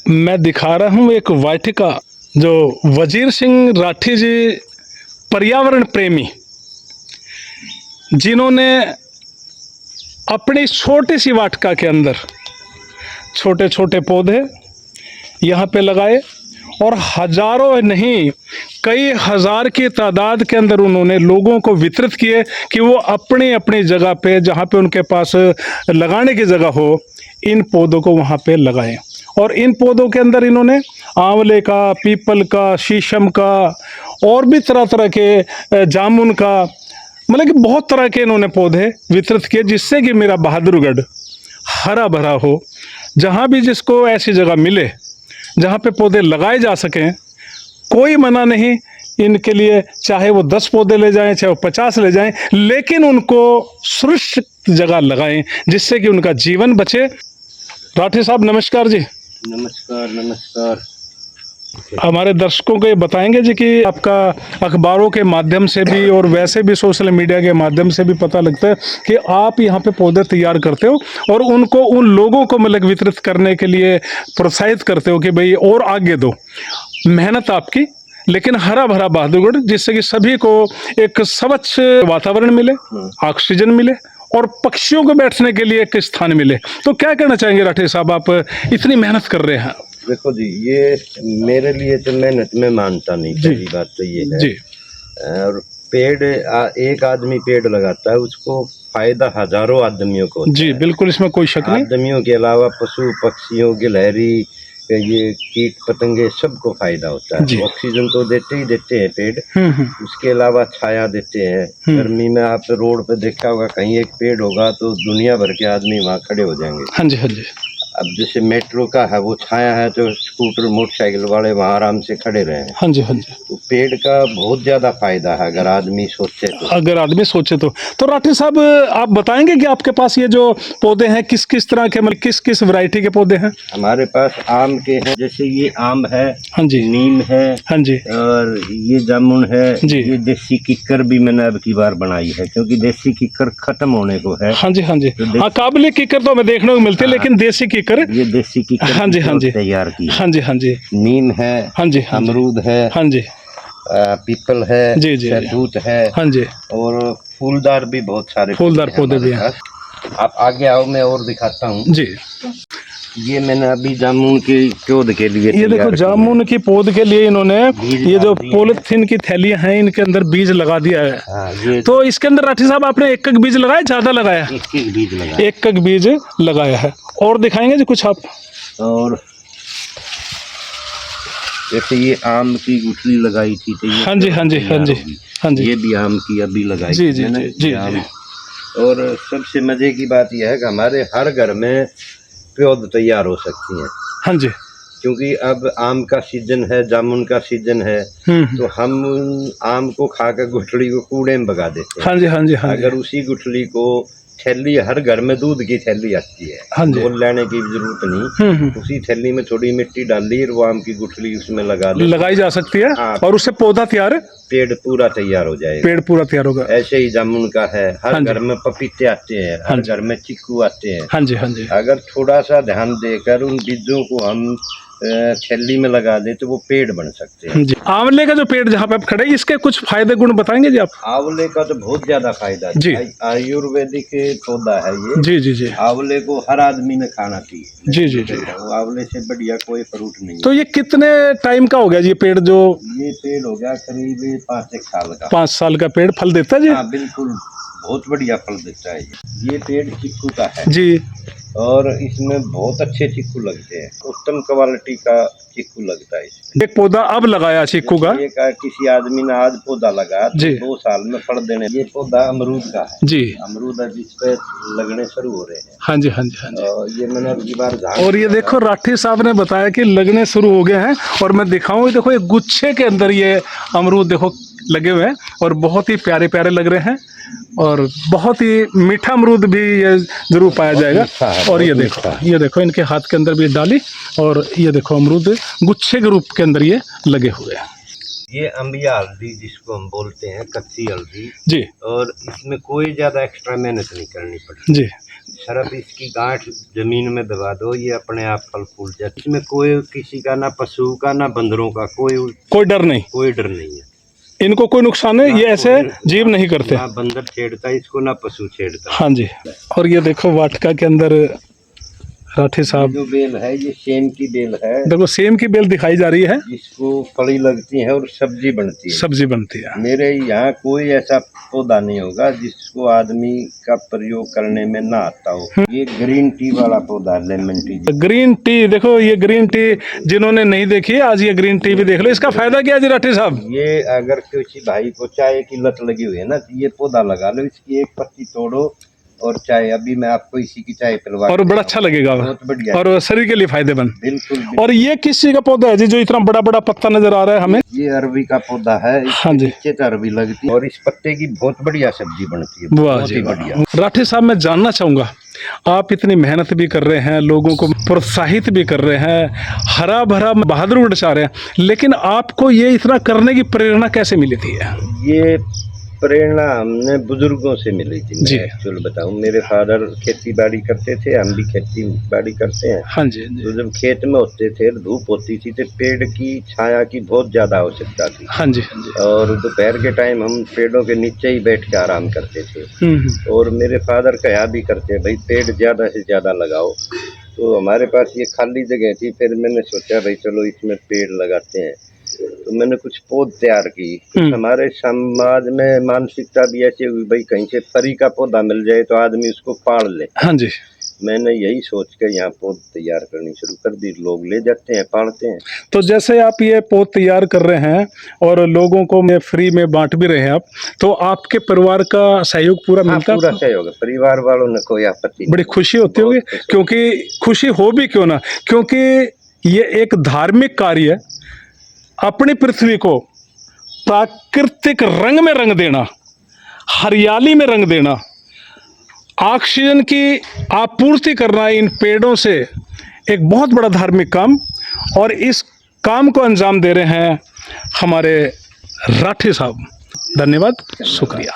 मैं दिखा रहा हूँ एक वाटिका जो वजीर सिंह राठी जी पर्यावरण प्रेमी, जिन्होंने अपनी छोटी सी वाटिका के अंदर छोटे छोटे पौधे यहाँ पे लगाए और हजारों नहीं कई हजार की तादाद के अंदर उन्होंने लोगों को वितरित किए कि वो अपनी अपनी जगह पे जहाँ पे उनके पास लगाने की जगह हो इन पौधों को वहाँ पे लगाएं। और इन पौधों के अंदर इन्होंने आंवले का, पीपल का, शीशम का और भी तरह तरह के जामुन का, मतलब कि बहुत तरह के इन्होंने पौधे वितरित किए, जिससे कि मेरा बहादुरगढ़ हरा भरा हो। जहाँ भी जिसको ऐसी जगह मिले जहाँ पे पौधे लगाए जा सकें, कोई मना नहीं इनके लिए, चाहे वो 10 पौधे ले जाएं, चाहे वो 50 ले जाएं, लेकिन उनको सुरक्षित जगह लगाएं जिससे कि उनका जीवन बचे। राठी साहब नमस्कार जी। नमस्कार नमस्कार। हमारे दर्शकों को ये बताएंगे जी कि आपका अखबारों के माध्यम से भी और वैसे भी सोशल मीडिया के माध्यम से भी पता लगता है कि आप यहाँ पे पौधे तैयार करते हो और उनको उन लोगों को मतलब वितरित करने के लिए प्रोत्साहित करते हो कि भाई और आगे दो। मेहनत आपकी, लेकिन हरा भरा बहादुरगढ़, जिससे कि सभी को एक स्वच्छ वातावरण मिले, ऑक्सीजन मिले और पक्षियों को बैठने के लिए एक स्थान मिले। तो क्या कहना चाहेंगे राठी साहब, आप इतनी मेहनत कर रहे हैं? देखो जी, ये मेरे लिए तो मेहनत में मानता नहीं। पहली बात तो ये है जी। और पेड़ एक आदमी पेड़ लगाता है, उसको फायदा हजारों आदमियों को होता जी है। बिल्कुल, इसमें कोई शक नहीं। आदमियों के अलावा पशु पक्षियों, गिलहरी, ये कीट पतंगे, सबको फायदा होता है। ऑक्सीजन तो देते ही देते हैं पेड़, उसके अलावा छाया देते हैं। गर्मी में आप रोड पे देखा होगा, कहीं एक पेड़ होगा तो दुनिया भर के आदमी वहाँ खड़े हो जाएंगे। हाँ जी, हाँ जी। अब जैसे मेट्रो का है, वो छाया है तो स्कूटर मोटरसाइकिल वाले वहाँ आराम से खड़े रहे हैं। हाँ जी, हाँ जी। तो पेड़ का बहुत ज्यादा फायदा है अगर आदमी सोचे तो। अगर आदमी सोचे तो राठी साहब आप बताएंगे कि आपके पास ये जो पौधे हैं किस किस तरह के, मतलब किस किस वैरायटी के पौधे हैं? हमारे पास आम के हैं, जैसे ये आम है, हाँ जी, नीम है, हाँ जी, और ये जामुन है जी। ये देसी किक्कर भी मैंने अब की बार बनाई है, क्योंकि देसी किक्कर खत्म होने को है। हाँ जी, हाँ जी। तो हाँ, काबुली किक्कर तो हमें देखने को मिलती है, लेकिन देसी किक्कर, ये देसी किक्कर हाँ जी, हाँ जी, तैयार की। हाँ जी, हाँ जी। नीम है, हाँ जी, अमरूद है, हाँ जी, पीपल है, जी जी, शहतूत है, हाँ जी, और फूलदार भी बहुत सारे फूलदार पौधे भी हैं। आप आगे आओ, मैं और दिखाता हूँ जी। ये मैंने अभी जामुन के पौध के लिए, ये देखो जामुन की पौध के लिए इन्होंने ये जो पॉलिथीन की थैलियां हैं इनके अंदर बीज लगा दिया है। तो इसके अंदर राठी साहब आपने एक बीज लगाया, ज्यादा लगाया? एक बीज लगाया, एक बीज लगाया है। और दिखाएंगे जी कुछ आप? और जैसे ये आम की गुठली लगाई थी तो ये, हाँ जी, हाँ जी, हाँ जी, हाँ जी, ये भी आम की अभी लगाई जी जी मैंने, जी, जी। और सबसे मजे की बात यह है कि हमारे हर घर में पौध तैयार हो सकती हैं। हाँ जी, क्योंकि अब आम का सीजन है, जामुन का सीजन है, तो हम आम को खाकर गुठली को कूड़े में भगा देते हैं। हाँ जी, हाँ जी, हाँ जी। अगर उसी गुठली को, थैली हर घर में दूध की थैली आती है, हाँ जी, बोल लेने की जरूरत नहीं, उसी थैली में थोड़ी मिट्टी डाल ली और वो आम की गुठली उसमें लगाई जा सकती है। हाँ, और उससे पौधा तैयार है, पेड़ पूरा तैयार हो जाएगा। पेड़ पूरा तैयार होगा। ऐसे ही जामुन का है, हर घर में पपीते आते हैं, हर घर में चिक्कू आते हैं। हाँ जी, हाँ जी। अगर थोड़ा सा ध्यान देकर उन बीजों को हम थैली में लगा दे तो वो पेड़ बन सकते हैं। जी। आंवले का जो पेड़ जहाँ पे आप खड़े, इसके कुछ फायदे गुण बताएंगे जी आप? आंवले का तो बहुत ज्यादा फायदा जी। आयुर्वेदिक पौधा है ये। जी जी जी। आंवले को हर आदमी ने खाना चाहिए। जी जी जी। आंवले से बढ़िया कोई फ्रूट नहीं। तो ये कितने टाइम का हो गया ये पेड़? जो ये पेड़ हो गया करीब 5-1 साल का। 5 साल का पेड़ फल देता है जी? हाँ बिल्कुल, बहुत बढ़िया फल देता है ये पेड़ चिक्कू का है जी। और इसमें बहुत अच्छे चिक्कू लगते हैं, उत्तम क्वालिटी का चिक्कू लगता है इसमें। एक पौधा अब लगाया चिक्कू का, किसी आदमी ने आज पौधा लगा तो 2 साल में फल देने। ये पौधा अमरूद का है जी, अमरूद है जिसपे लगने शुरू हो रहे हैं। हाँ जी, हाँ जी, हाँ जी। ये मैंने अगली बार और ये देखो राठी साहब ने बताया कि लगने शुरू हो गए हैं, और मैं दिखाऊं, देखो एक गुच्छे के अंदर ये अमरूद देखो लगे हुए हैं और बहुत ही प्यारे प्यारे लग रहे हैं, और बहुत ही मीठा अमरूद भी ये जरूर पाया जाएगा। और ये देखो इनके हाथ के अंदर भी डाली, और ये देखो अमरूद गुच्छे के रूप के अंदर ये लगे हुए हैं। ये अंबिया हल्दी जिसको हम बोलते हैं, कच्ची हल्दी जी, और इसमें कोई ज्यादा एक्स्ट्रा मेहनत नहीं करनी पड़ती जी। सिर्फ इसकी गांठ जमीन में दबा दो, ये अपने आप फल फूल जाते। इसमें कोई किसी का, ना पशु का ना बंदरों का कोई डर नहीं, कोई डर नहीं है। इनको कोई नुकसान है, ये ऐसे जीव नहीं करते। ना बंदर छेड़ता इसको, ना पशु छेड़ता। हाँ जी। और ये देखो वाटिका के अंदर राठी साहब, जो बेल है ये सेम की बेल है। देखो सेम की बेल दिखाई जा रही है, जिसको फली लगती है और सब्जी बनती है। सब्जी बनती है। मेरे यहाँ कोई ऐसा पौधा नहीं होगा जिसको आदमी का प्रयोग करने में ना आता हो। ये ग्रीन टी वाला पौधा, लेमन टी। ग्रीन टी, देखो ये ग्रीन टी जिन्होंने नहीं देखी है, आज ये ग्रीन टी भी देख लो। इसका फायदा क्या है जी राठी साहब? ये अगर किसी भाई को चाय की लत लगी हुई है ना, तो ये पौधा लगा लो, इसकी एक पत्ती तोड़ो और चाय, अभी मैं आपको इसी की चाय पिलवा, और बड़ा अच्छा लगेगा, बहुत बढ़िया, और शरीर के लिए फायदेमंद। बिल्कुल। और ये किसी का पौधा है जी जो इतना बड़ा बड़ा पत्ता नजर आ रहा है हमें? ये अरबी का पौधा है। हाँ जी, नीचे तो अरबी लगती है और इस पत्ते की बहुत बढ़िया सब्जी बनती है, बहुत ही बढ़िया। राठी साहब, मैं जानना चाहूंगा, आप इतनी मेहनत भी कर रहे हैं, लोगों को प्रोत्साहित भी कर रहे हैं, हरा भरा बहादुर बचा रहे हैं, लेकिन आपको ये इतना करने की प्रेरणा कैसे मिली थी? ये प्रेरणा हमने बुजुर्गों से मिली थी। जी, मैं एक्चुअल बताऊं, मेरे फादर खेती बाड़ी करते थे, हम भी खेती बाड़ी करते हैं। हाँ जी, तो जब खेत में होते थे, धूप होती थी, तो पेड़ की छाया की बहुत ज्यादा आवश्यकता थी। हाँ जी, और दोपहर के टाइम हम पेड़ों के नीचे ही बैठ के आराम करते थे। और मेरे फादर कहा भी करते, भाई पेड़ ज्यादा से ज्यादा लगाओ। तो हमारे पास ये खाली जगह थी, फिर मैंने सोचा भाई चलो इसमें पेड़ लगाते हैं। तो मैंने कुछ पौध तैयार की। हमारे समाज में मानसिकता भी ऐसी हुई, भाई कहीं से फरी का पौधा मिल जाए तो आदमी उसको पाड़ ले। हाँ जी। मैंने यही सोच कर यहाँ पौध तैयार करनी शुरू कर दी। लोग ले जाते हैं, पाड़ते हैं। तो जैसे आप ये पौध तैयार कर रहे हैं और लोगों को फ्री में बांट भी रहे हैं आप, तो आपके परिवार का सहयोग पूरा मिलता है? पूरा सहयोग है, परिवार वालों ने कोई आपत्ति नहीं। बड़ी खुशी होती होगी, क्योंकि खुशी हो भी क्यों ना, क्योंकि ये एक धार्मिक कार्य है, अपनी पृथ्वी को प्राकृतिक रंग में रंग देना, हरियाली में रंग देना, ऑक्सीजन की आपूर्ति करना इन पेड़ों से एक बहुत बड़ा धार्मिक काम। और इस काम को अंजाम दे रहे हैं हमारे राठी साहब। धन्यवाद, शुक्रिया।